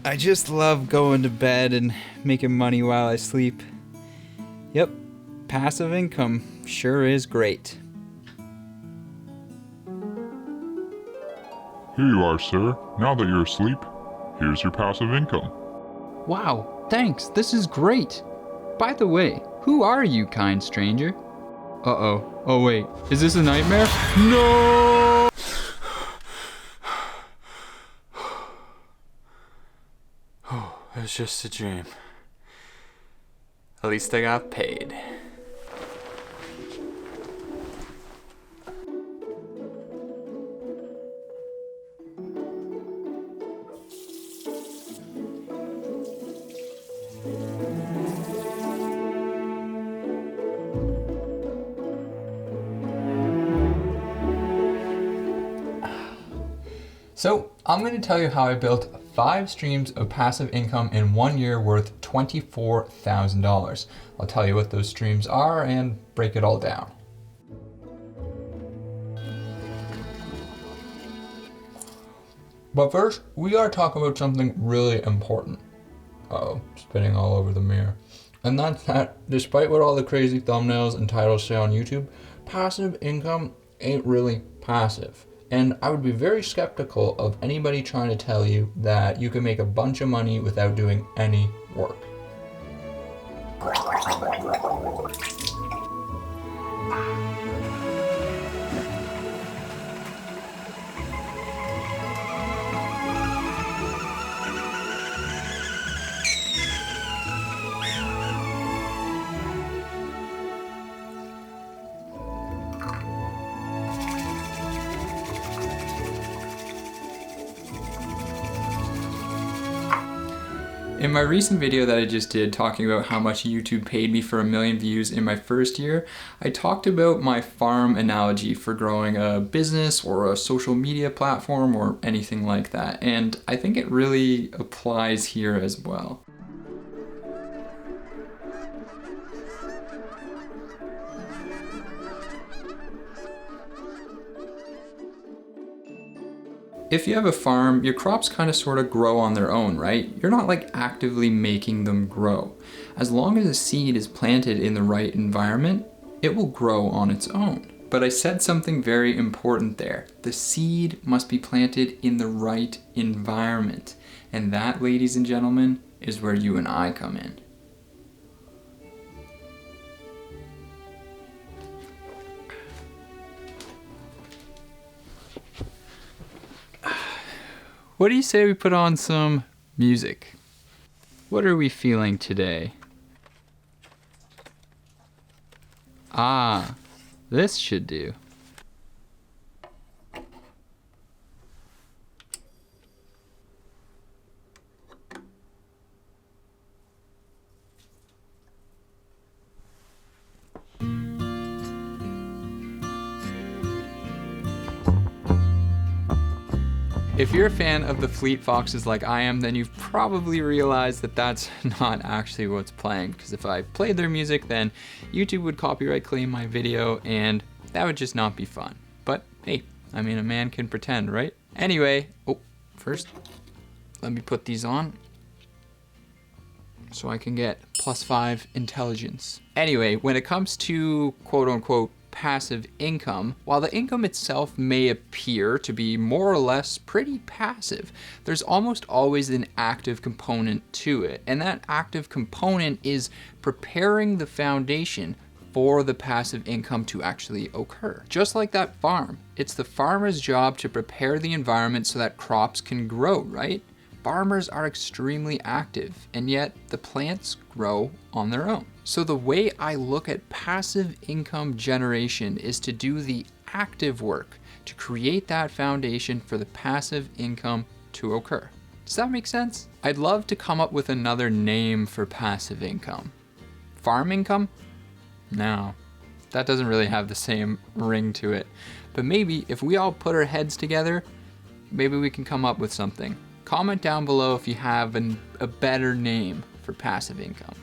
I just love going to bed and making money while I sleep. Yep, passive income sure is great. Here you are, sir. Now that you're asleep, here's your passive income. Wow, thanks, this is great. By the way, who are you, kind stranger? Uh-oh, oh wait, is this a nightmare? No! Oh, it was just a dream. At least I got paid. So, I'm going to tell you how I built 5 streams of passive income in 1 year worth $24,000. I'll tell you what those streams are and break it all down. But first, we gotta talk about something really important. Uh-oh, spinning all over the mirror. And that's that, despite what all the crazy thumbnails and titles say on YouTube, passive income ain't really passive. And I would be very skeptical of anybody trying to tell you that you can make a bunch of money without doing any work. In my recent video that I just did talking about how much YouTube paid me for 1 million views in my first year, I talked about my farm analogy for growing a business or a social media platform or anything like that, and I think it really applies here as well. If you have a farm, your crops kind of sort of grow on their own, right? You're not like actively making them grow. As long as a seed is planted in the right environment, it will grow on its own. But I said something very important there. The seed must be planted in the right environment. And that, ladies and gentlemen, is where you and I come in. What do you say we put on some music? What are we feeling today? Ah, this should do. If you're a fan of the Fleet Foxes like I am, then you've probably realized that that's not actually what's playing, because if I played their music, then YouTube would copyright claim my video, and that would just not be fun. But hey, I mean, a man can pretend, right? Anyway, first, let me put these on so I can get +5 intelligence. Anyway, when it comes to quote-unquote passive income, while the income itself may appear to be more or less pretty passive, there's almost always an active component to it. And that active component is preparing the foundation for the passive income to actually occur. Just like that farm, it's the farmer's job to prepare the environment so that crops can grow, right? Farmers are extremely active, and yet the plants grow on their own. So the way I look at passive income generation is to do the active work to create that foundation for the passive income to occur. Does that make sense? I'd love to come up with another name for passive income. Farm income? No, that doesn't really have the same ring to it. But maybe if we all put our heads together, maybe we can come up with something. Comment down below if you have a better name for passive income.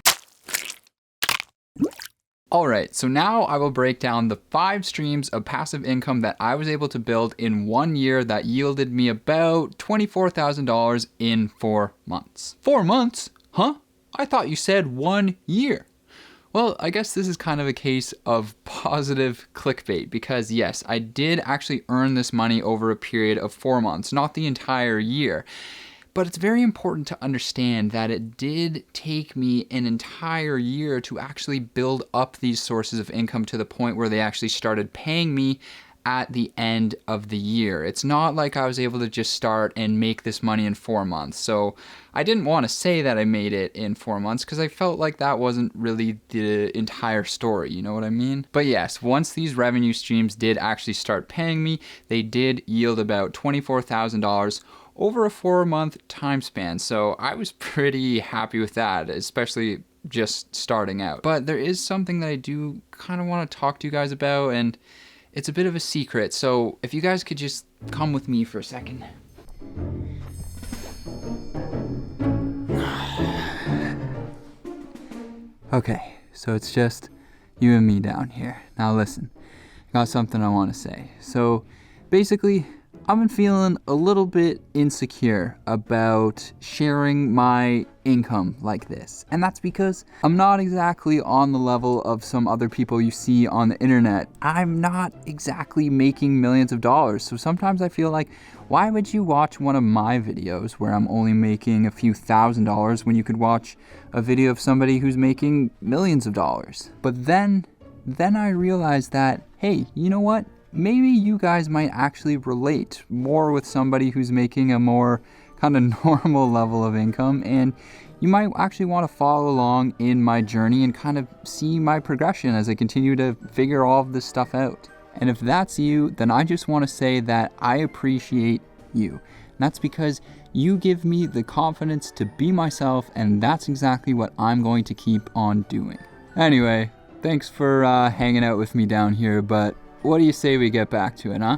Alright, so now I will break down the 5 streams of passive income that I was able to build in 1 year that yielded me about $24,000 in 4 months. 4 months? Huh? I thought you said 1 year. Well, I guess this is kind of a case of positive clickbait because yes, I did actually earn this money over a period of 4 months, not the entire year. But it's very important to understand that it did take me an entire year to actually build up these sources of income to the point where they actually started paying me at the end of the year. It's not like I was able to just start and make this money in 4 months. So I didn't want to say that I made it in 4 months because I felt like that wasn't really the entire story, you know what I mean? But yes, once these revenue streams did actually start paying me, they did yield about $24,000 over a 4-month time span. So I was pretty happy with that, especially just starting out. But there is something that I do kind of want to talk to you guys about, and it's a bit of a secret. So if you guys could just come with me for a second. Okay, so it's just you and me down here. Now listen, I got something I want to say. So basically, I've been feeling a little bit insecure about sharing my income like this. And that's because I'm not exactly on the level of some other people you see on the internet. I'm not exactly making millions of dollars. So sometimes I feel like, why would you watch one of my videos where I'm only making a few $1,000s when you could watch a video of somebody who's making millions of dollars? But then I realized that, hey, you know what? Maybe you guys might actually relate more with somebody who's making a more kind of normal level of income, and you might actually want to follow along in my journey and kind of see my progression as I continue to figure all of this stuff out. And if that's you, then I just want to say that I appreciate you. And that's because you give me the confidence to be myself, and that's exactly what I'm going to keep on doing. Anyway, thanks for hanging out with me down here, but what do you say we get back to it, huh?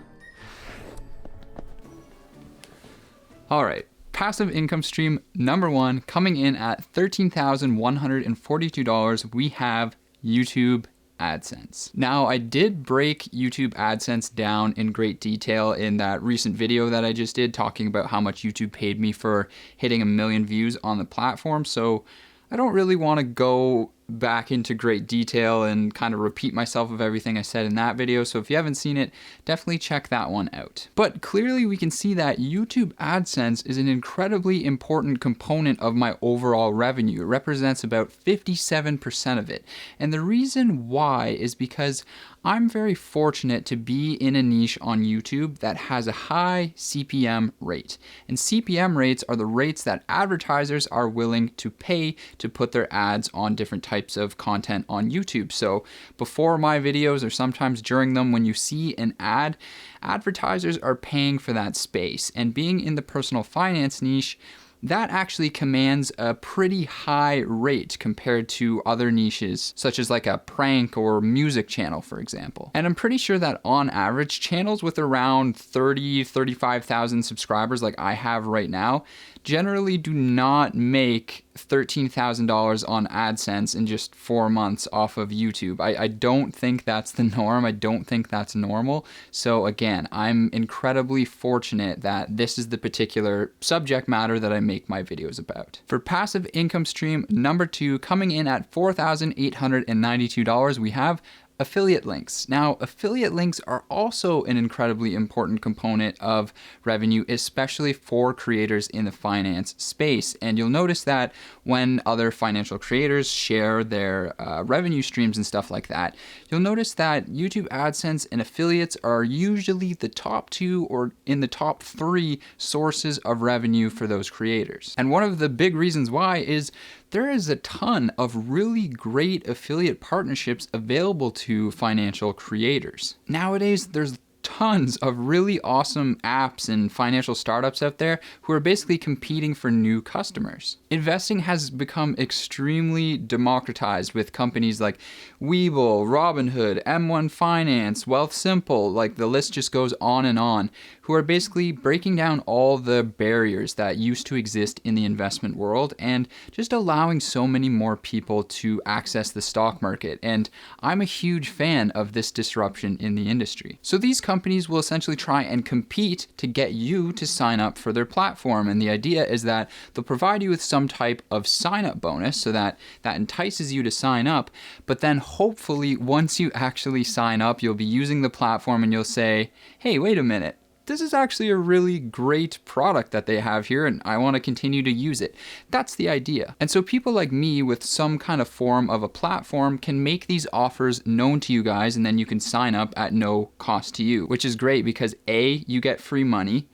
All right, passive income stream number 1, coming in at $13,142, we have YouTube AdSense. Now, I did break YouTube AdSense down in great detail in that recent video that I just did, talking about how much YouTube paid me for hitting 1 million views on the platform, so I don't really want to go back into great detail and kind of repeat myself of everything I said in that video. So if you haven't seen it, definitely check that one out. But clearly we can see that YouTube AdSense is an incredibly important component of my overall revenue. It represents about 57% of it. And the reason why is because I'm very fortunate to be in a niche on YouTube that has a high CPM rate. And CPM rates are the rates that advertisers are willing to pay to put their ads on different types of content on YouTube. So before my videos, or sometimes during them, when you see an ad, advertisers are paying for that space. And being in the personal finance niche, that actually commands a pretty high rate compared to other niches, such as like a prank or music channel, for example. And I'm pretty sure that on average, channels with around 35,000 subscribers like I have right now generally do not make $13,000 on AdSense in just 4 months off of YouTube. I don't think that's the norm. I don't think that's normal. So again, I'm incredibly fortunate that this is the particular subject matter that I make my videos about. For passive income stream number 2, coming in at $4,892, we have affiliate links. Now, affiliate links are also an incredibly important component of revenue, especially for creators in the finance space. And you'll notice that when other financial creators share their revenue streams and stuff like that, you'll notice that YouTube AdSense and affiliates are usually the top 2 or in the top 3 sources of revenue for those creators. And one of the big reasons why is there is a ton of really great affiliate partnerships available to financial creators. Nowadays, there's tons of really awesome apps and financial startups out there who are basically competing for new customers. Investing has become extremely democratized with companies like Webull, Robinhood, M1 Finance, Wealthsimple, like the list just goes on, who are basically breaking down all the barriers that used to exist in the investment world and just allowing so many more people to access the stock market. And I'm a huge fan of this disruption in the industry. So these companies will essentially try and compete to get you to sign up for their platform. And the idea is that they'll provide you with some type of sign-up bonus so that entices you to sign up. But then hopefully once you actually sign up, you'll be using the platform and you'll say, hey, wait a minute. This is actually a really great product that they have here and I want to continue to use it. That's the idea. And so people like me with some kind of form of a platform can make these offers known to you guys and then you can sign up at no cost to you, which is great because A, you get free money,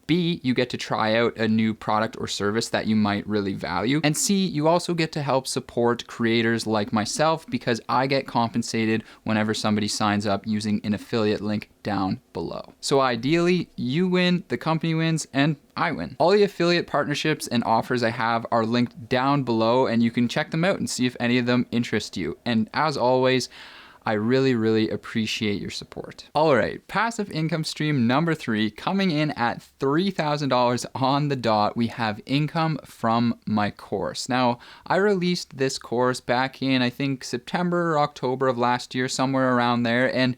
B, you get to try out a new product or service that you might really value. And C, you also get to help support creators like myself because I get compensated whenever somebody signs up using an affiliate link down below. So ideally, you win, the company wins, and I win. All the affiliate partnerships and offers I have are linked down below and you can check them out and see if any of them interest you. And as always, I really appreciate your support. All right, passive income stream number 3, coming in at $3,000 on the dot, we have income from my course. Now, I released this course back in, I think, September or October of last year, somewhere around there, and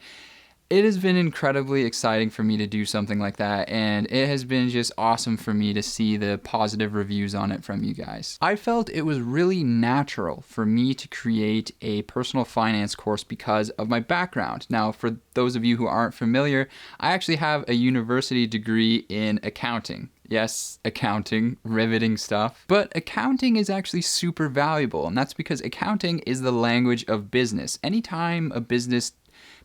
it has been incredibly exciting for me to do something like that, and it has been just awesome for me to see the positive reviews on it from you guys. I felt it was really natural for me to create a personal finance course because of my background. Now, for those of you who aren't familiar, I actually have a university degree in accounting. Yes, accounting, riveting stuff. But accounting is actually super valuable, and that's because accounting is the language of business. Anytime a business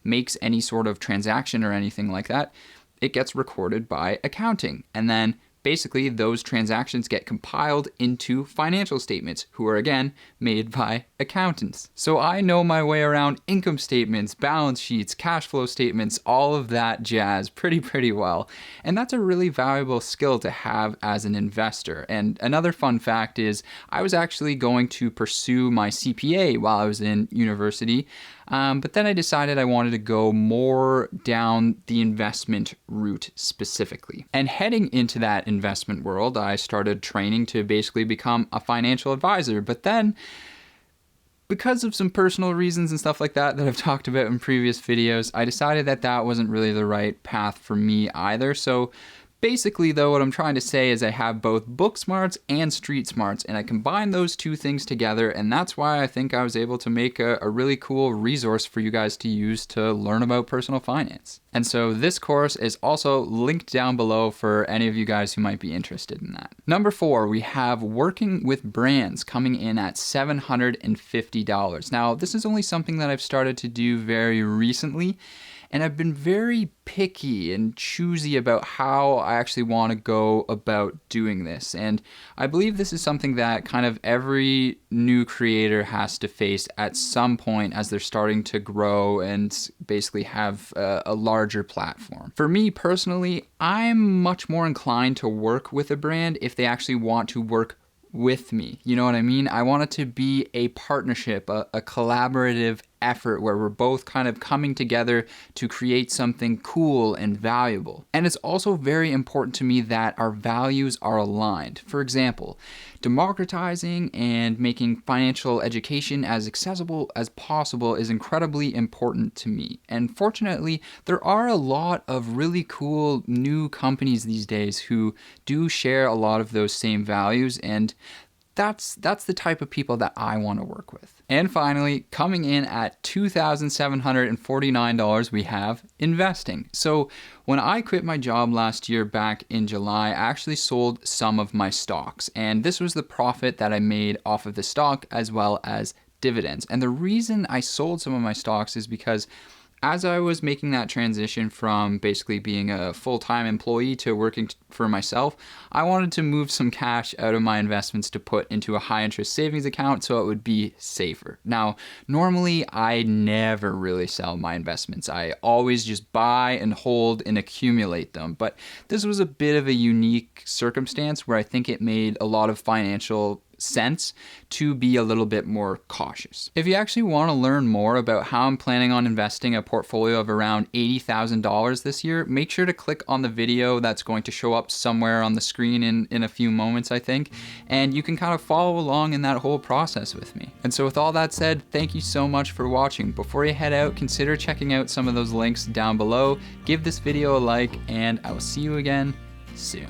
makes any sort of transaction or anything like that, it gets recorded by accounting. And then basically those transactions get compiled into financial statements, who are again made by accountants. So I know my way around income statements, balance sheets, cash flow statements, all of that jazz pretty well. And that's a really valuable skill to have as an investor. And another fun fact is I was actually going to pursue my CPA while I was in university. But then I decided I wanted to go more down the investment route specifically. And heading into that investment world, I started training to basically become a financial advisor. But then, because of some personal reasons and stuff like that I've talked about in previous videos, I decided that that wasn't really the right path for me either. So basically, though, what I'm trying to say is I have both book smarts and street smarts, and I combine those two things together, and that's why I think I was able to make a really cool resource for you guys to use to learn about personal finance. And so this course is also linked down below for any of you guys who might be interested in that. Number 4, we have working with brands coming in at $750. Now, this is only something that I've started to do very recently, and I've been very picky and choosy about how I actually want to go about doing this. And I believe this is something that kind of every new creator has to face at some point as they're starting to grow and basically have a larger platform. For me personally, I'm much more inclined to work with a brand if they actually want to work with me. You know what I mean? I want it to be a partnership, a collaborative effort where we're both kind of coming together to create something cool and valuable. And it's also very important to me that our values are aligned. For example, democratizing and making financial education as accessible as possible is incredibly important to me. And fortunately, there are a lot of really cool new companies these days who do share a lot of those same values, and that's the type of people that I want to work with. And finally, coming in at $2,749, we have investing. So when I quit my job last year back in July, I actually sold some of my stocks. And this was the profit that I made off of the stock as well as dividends. And the reason I sold some of my stocks is because As I was making that transition from basically being a full-time employee to working for myself, I wanted to move some cash out of my investments to put into a high-interest savings account so it would be safer. Now, normally I never really sell my investments. I always just buy and hold and accumulate them. But this was a bit of a unique circumstance where I think it made a lot of financial sense to be a little bit more cautious. If you actually want to learn more about how I'm planning on investing a portfolio of around $80,000 this year, make sure to click on the video that's going to show up somewhere on the screen in a few moments, I think, and you can kind of follow along in that whole process with me. And so with all that said, thank you so much for watching. Before you head out, consider checking out some of those links down below. Give this video a like, and I will see you again soon.